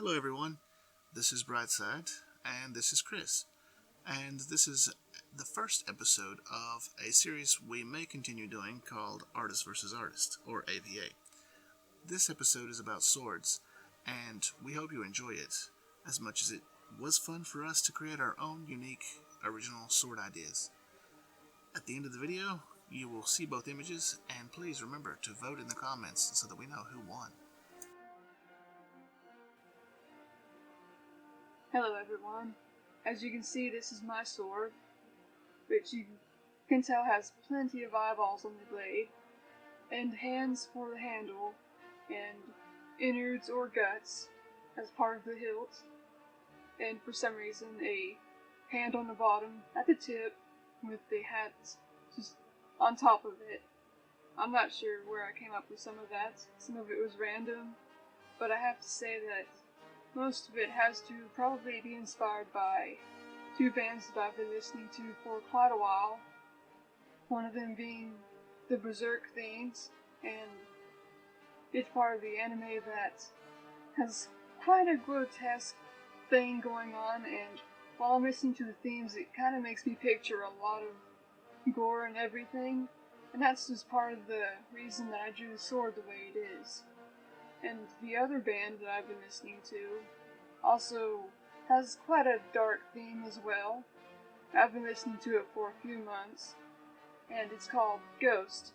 Hello, everyone. This is Brightside, and this is Chris. And this is the first episode of a series we may continue doing called Artist vs. Artist, or AVA. This episode is about swords, and we hope you enjoy it as much as it was fun for us to create our own unique, original sword ideas. At the end of the video, you will see both images, and please remember to vote in the comments so that we know who won. Hello everyone. As you can see, this is my sword, which you can tell has plenty of eyeballs on the blade, and hands for the handle, and innards or guts as part of the hilt, and for some reason a hand on the bottom at the tip with the hat just on top of it. I'm not sure where I came up with some of that. Some of it was random, but I have to say that most of it has to probably be inspired by two bands that I've been listening to for quite a while. One of them being the Berserk themes, and it's part of the anime that has quite a grotesque thing going on, and while I'm listening to the themes, it kind of makes me picture a lot of gore and everything, and that's just part of the reason that I drew the sword the way it is. And the other band that I've been listening to also has quite a dark theme as well. I've been listening to it for a few months, and it's called Ghost.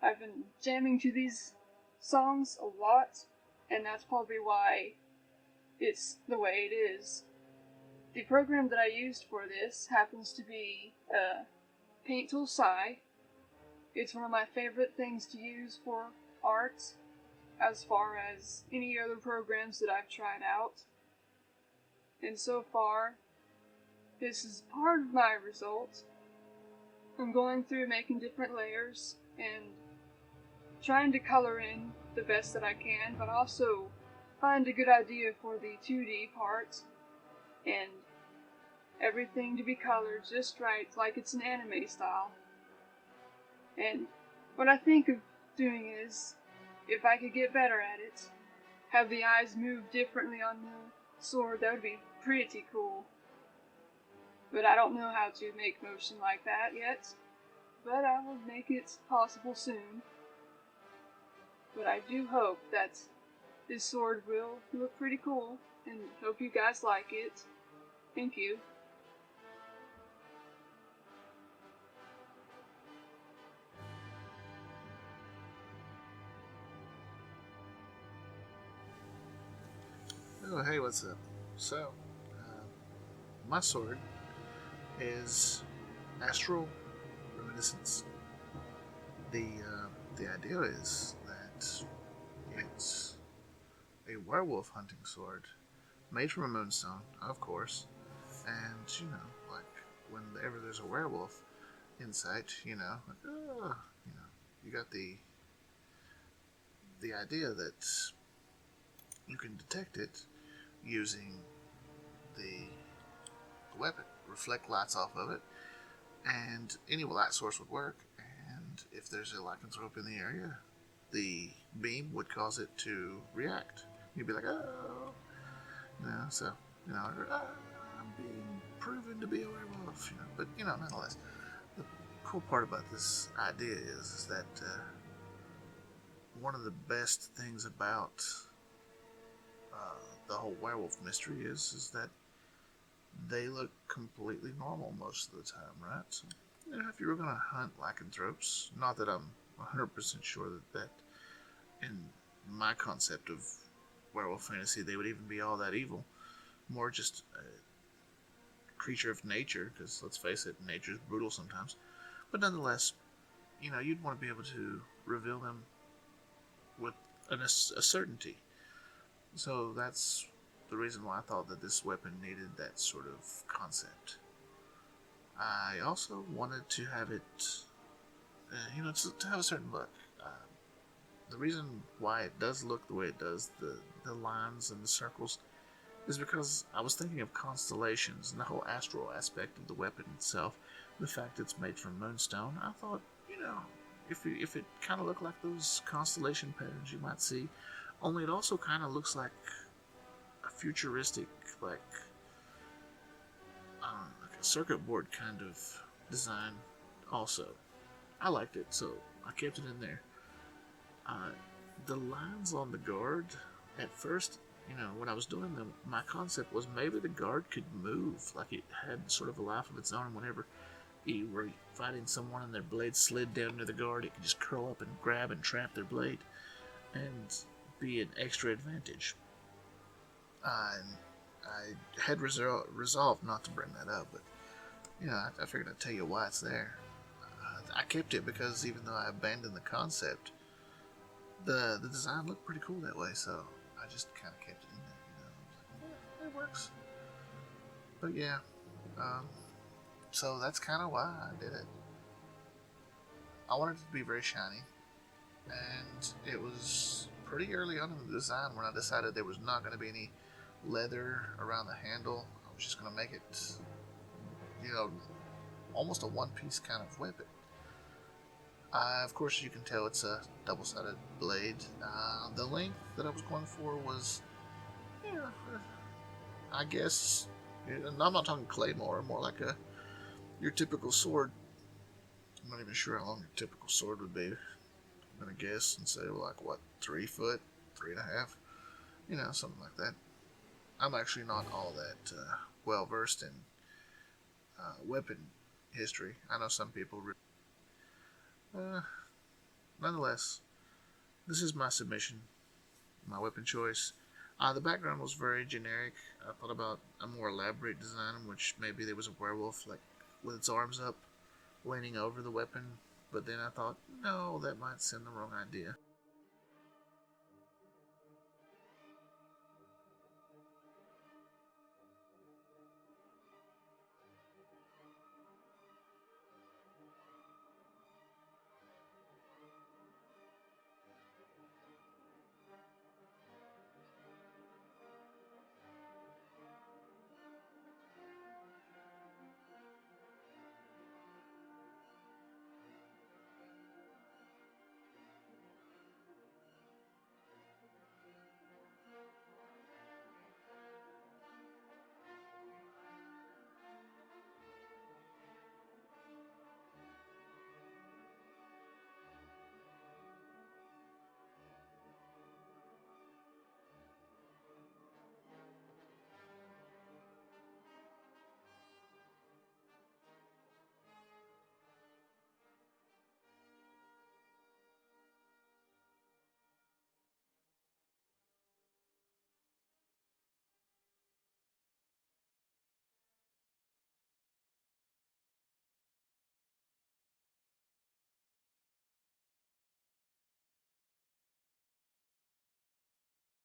I've been jamming to these songs a lot, and that's probably why it's the way it is. The program that I used for this happens to be Paint Tool Sai. It's one of my favorite things to use for art, as far as any other programs that I've tried out. And so far, this is part of my result. I'm going through making different layers and trying to color in the best that I can, but also find a good idea for the 2D part and everything to be colored just right, like it's an anime style. And what I think of doing is, if I could get better at it, have the eyes move differently on the sword, that would be pretty cool. But I don't know how to make motion like that yet, but I will make it possible soon. But I do hope that this sword will look pretty cool, and hope you guys like it. Thank you. Oh, hey, what's up? So, my sword is Astral Reminiscence. The idea is that it's a werewolf hunting sword made from a moonstone, of course, and like whenever there's a werewolf in sight, you got the idea that you can detect it using the weapon, reflect lights off of it, and any light source would work. And if there's a lycanthrope in the area, the beam would cause it to react. You'd be like, oh, so I'm being proven to be a werewolf, But nonetheless, the cool part about this idea is that one of the best things about the whole werewolf mystery is that they look completely normal most of the time, right? So, if you were going to hunt lycanthropes, not that I'm 100% sure that in my concept of werewolf fantasy they would even be all that evil, more just a creature of nature, because let's face it, nature's brutal sometimes. But nonetheless, you'd want to be able to reveal them with a certainty. So that's the reason why I thought that this weapon needed that sort of concept. I also wanted to have it, to have a certain look. The reason why it does look the way it does, the lines and the circles, is because I was thinking of constellations and the whole astral aspect of the weapon itself. The fact it's made from moonstone, I thought, if it kind of looked like those constellation patterns you might see, only it also kind of looks like futuristic, like, like a circuit board kind of design. Also, I liked it, so I kept it in there. Uh, the lines on the guard, at first, when I was doing them, my concept was maybe the guard could move, like it had sort of a life of its own. Whenever you were fighting someone and their blade slid down to the guard, it could just curl up and grab and trap their blade and be an extra advantage. And I had resolved not to bring that up, but I figured I'd tell you why it's there. I kept it because even though I abandoned the concept, the design looked pretty cool that way, so I just kind of kept it in there. I was like, yeah, it works. But yeah, so that's kind of why I did it. I wanted it to be very shiny, and it was pretty early on in the design when I decided there was not going to be any leather around the handle. I was just going to make it, almost a one-piece kind of weapon. Of course, you can tell it's a double-sided blade. The length that I was going for was, I guess, I'm not talking claymore, more like your typical sword. I'm not even sure how long your typical sword would be. I'm gonna guess and say, like, what, 3 foot, 3.5, something like that. I'm actually not all that well versed in weapon history. I know some people. Nonetheless, this is my submission, my weapon choice. The background was very generic. I thought about a more elaborate design in which maybe there was a werewolf, like, with its arms up, leaning over the weapon. But then I thought, no, that might send the wrong idea.